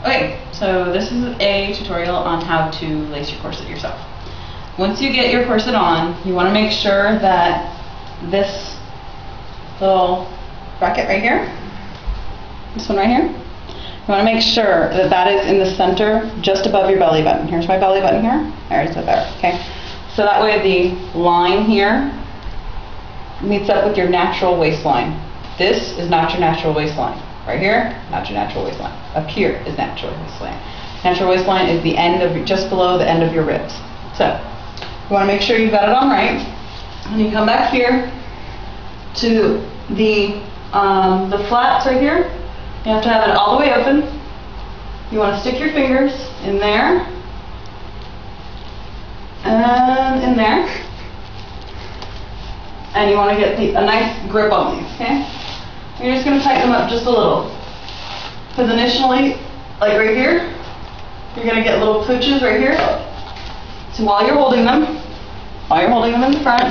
Okay, so this is a tutorial on how to lace your corset yourself. Once you get your corset on, you want to make sure that this little bracket right here, this one right here, you want to make sure that that is in the center just above your belly button. Here's my belly button here. There it is there. Okay, so that way the line here meets up with your natural waistline. This is not your natural waistline. Right here, not your natural waistline. Up here is natural waistline. Natural waistline is the end of, just below the end of your ribs. So, you want to make sure you've got it on right. And you come back here to the flats right here. You have to have it all the way open. You want to stick your fingers in there and in there. And you want to get a nice grip on these, okay? You're just going to tighten them up just a little. Because initially, like right here, you're going to get little pooches right here. So while you're holding them in the front,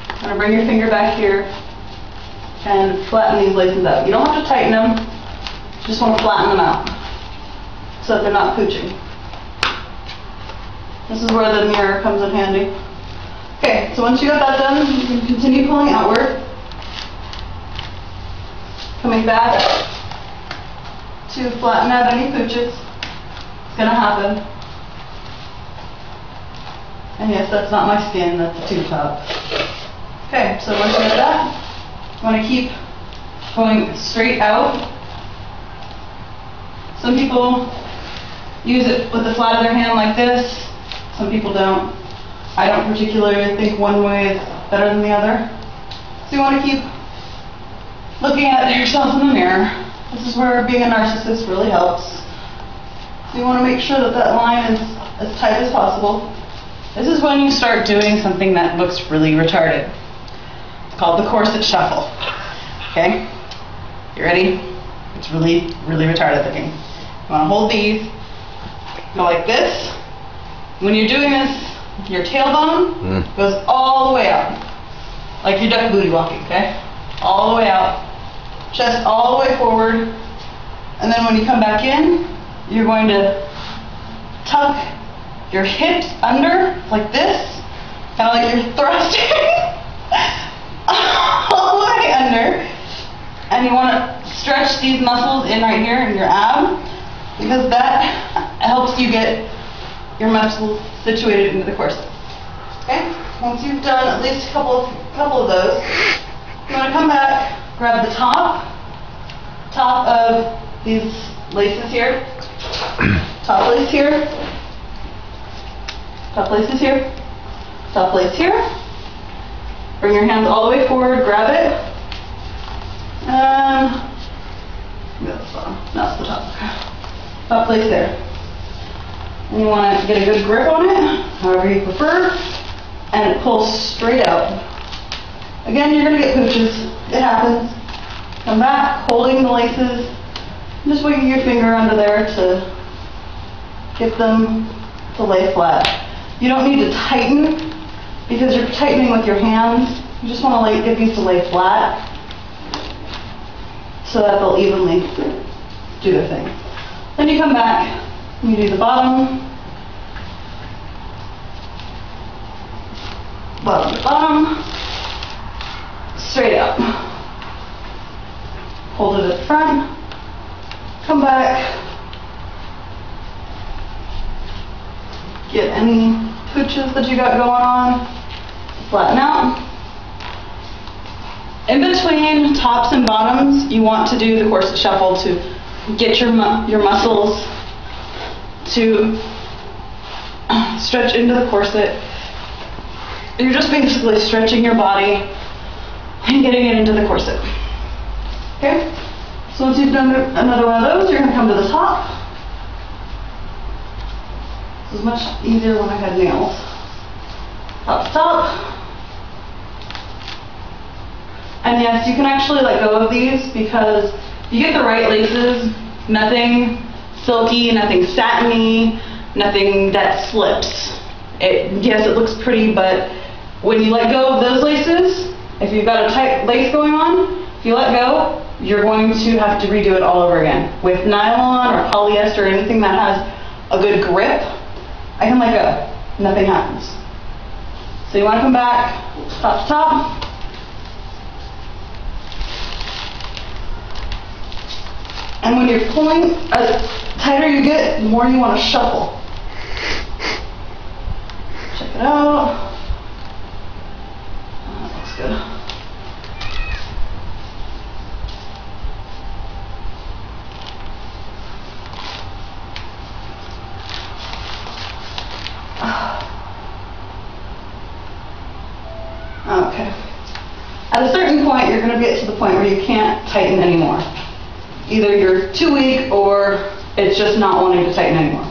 you're going to bring your finger back here and flatten these laces out. You don't have to tighten them, you just want to flatten them out so that they're not pooching. This is where the mirror comes in handy. Okay, so once you got that done, you can continue pulling outward. Coming back to flatten out any pooches. It's going to happen. And yes, that's not my skin, that's the tube top. Okay, so once you get that, you want to keep going straight out. Some people use it with the flat of their hand like this. Some people don't. I don't particularly think one way is better than the other. So you want to keep looking at yourself in the mirror. This is where being a narcissist really helps. So you want to make sure that that line is as tight as possible. This is when you start doing something that looks really retarded. It's called the corset shuffle. Okay? You ready? It's really, really retarded looking. You want to hold these, go like this. When you're doing this, your tailbone goes all the way out. Like you're duck booty walking, okay? All the way out. Chest all the way forward. And then when you come back in, you're going to tuck your hips under like this. Kind of like you're thrusting all the way under. And you want to stretch these muscles in right here in your ab, because that helps you get your muscles situated into the corset. Okay? Once you've done at least a couple of those, you want to come back, grab the top of these laces here, top lace here, top laces here, top lace here. Bring your hands all the way forward, grab it, and that's the top lace there. And you want to get a good grip on it, however you prefer, and it pulls straight out. Again, you're going to get pooches. It happens. Come back, holding the laces, just wigging your finger under there to get them to lay flat. You don't need to tighten, because you're tightening with your hands. You just want to get these to lay flat so that they'll evenly do their thing. Then you come back, you do the bottom to bottom, straight up. Hold it at the front, come back, get any pooches that you got going on, flatten out. In between tops and bottoms, you want to do the corset shuffle to get your muscles to stretch into the corset. You're just basically stretching your body and getting it into the corset. Okay? So once you've done another one of those, you're going to come to the top. This is much easier when I had nails. Top to top. And yes, you can actually let go of these, because if you get the right laces, nothing silky, nothing satiny, nothing that slips. Yes, it looks pretty, but when you let go of those laces, if you've got a tight lace going on, if you let go, you're going to have to redo it all over again. With nylon or polyester or anything that has a good grip, I can let go. Nothing happens. So you want to come back, top to top. And when you're pulling, the tighter you get, the more you want to shuffle. Check it out. That looks good. Okay. At a certain point, you're going to get to the point where you can't tighten anymore. Either you're too weak or it's just not wanting to tighten anymore.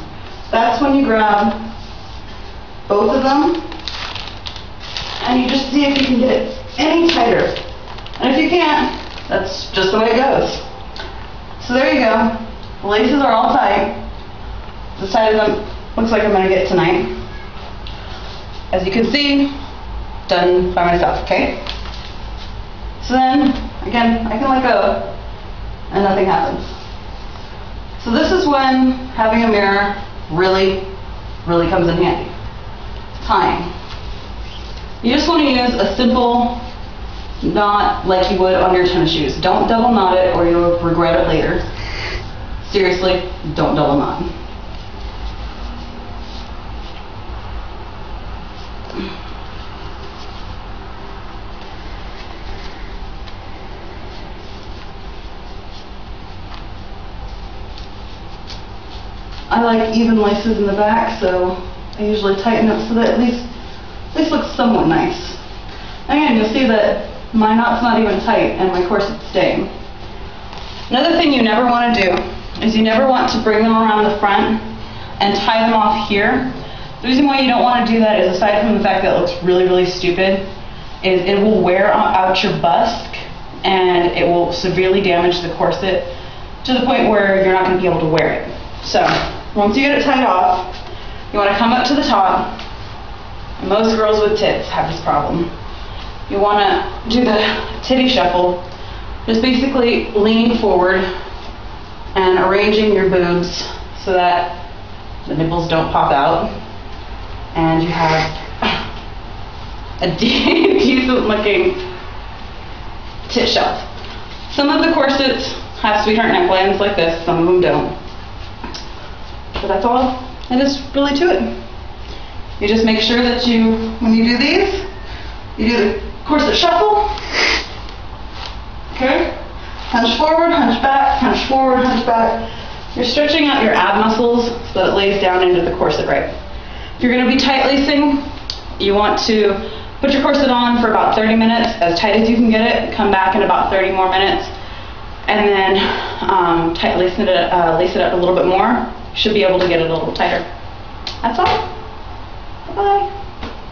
That's when you grab both of them and you just see if you can get it any tighter. And if you can't, that's just the way it goes. So there you go. The laces are all tight. The side of them looks like I'm going to get tonight. As you can see, done by myself, okay? So then, again, I can let go and nothing happens. So this is when having a mirror really comes in handy. Tying. You just want to use a simple knot like you would on your tennis shoes. Don't double knot it or you'll regret it later. Seriously, don't double knot. I like even laces in the back, so I usually tighten up so that at least looks somewhat nice. Again, you'll see that my knot's not even tight and my corset's staying. Another thing you never want to do is you never want to bring them around the front and tie them off here. The reason why you don't want to do that is, aside from the fact that it looks really stupid, is it will wear out your bust and it will severely damage the corset to the point where you're not going to be able to wear it. So, once you get it tied off, you want to come up to the top. And most girls with tits have this problem. You want to do the titty shuffle, just basically leaning forward and arranging your boobs so that the nipples don't pop out. And you have a decent looking tit shelf. Some of the corsets have sweetheart necklines like this, some of them don't. So that's all there is really to it. You just make sure that when you do these, you do the corset shuffle. Okay? Hunch forward, hunch back, hunch forward, hunch back. You're stretching out your ab muscles so that it lays down into the corset right. If you're going to be tight lacing, you want to put your corset on for about 30 minutes, as tight as you can get it. Come back in about 30 more minutes, and then lace it up a little bit more. Should be able to get it a little tighter. That's all. Bye-bye.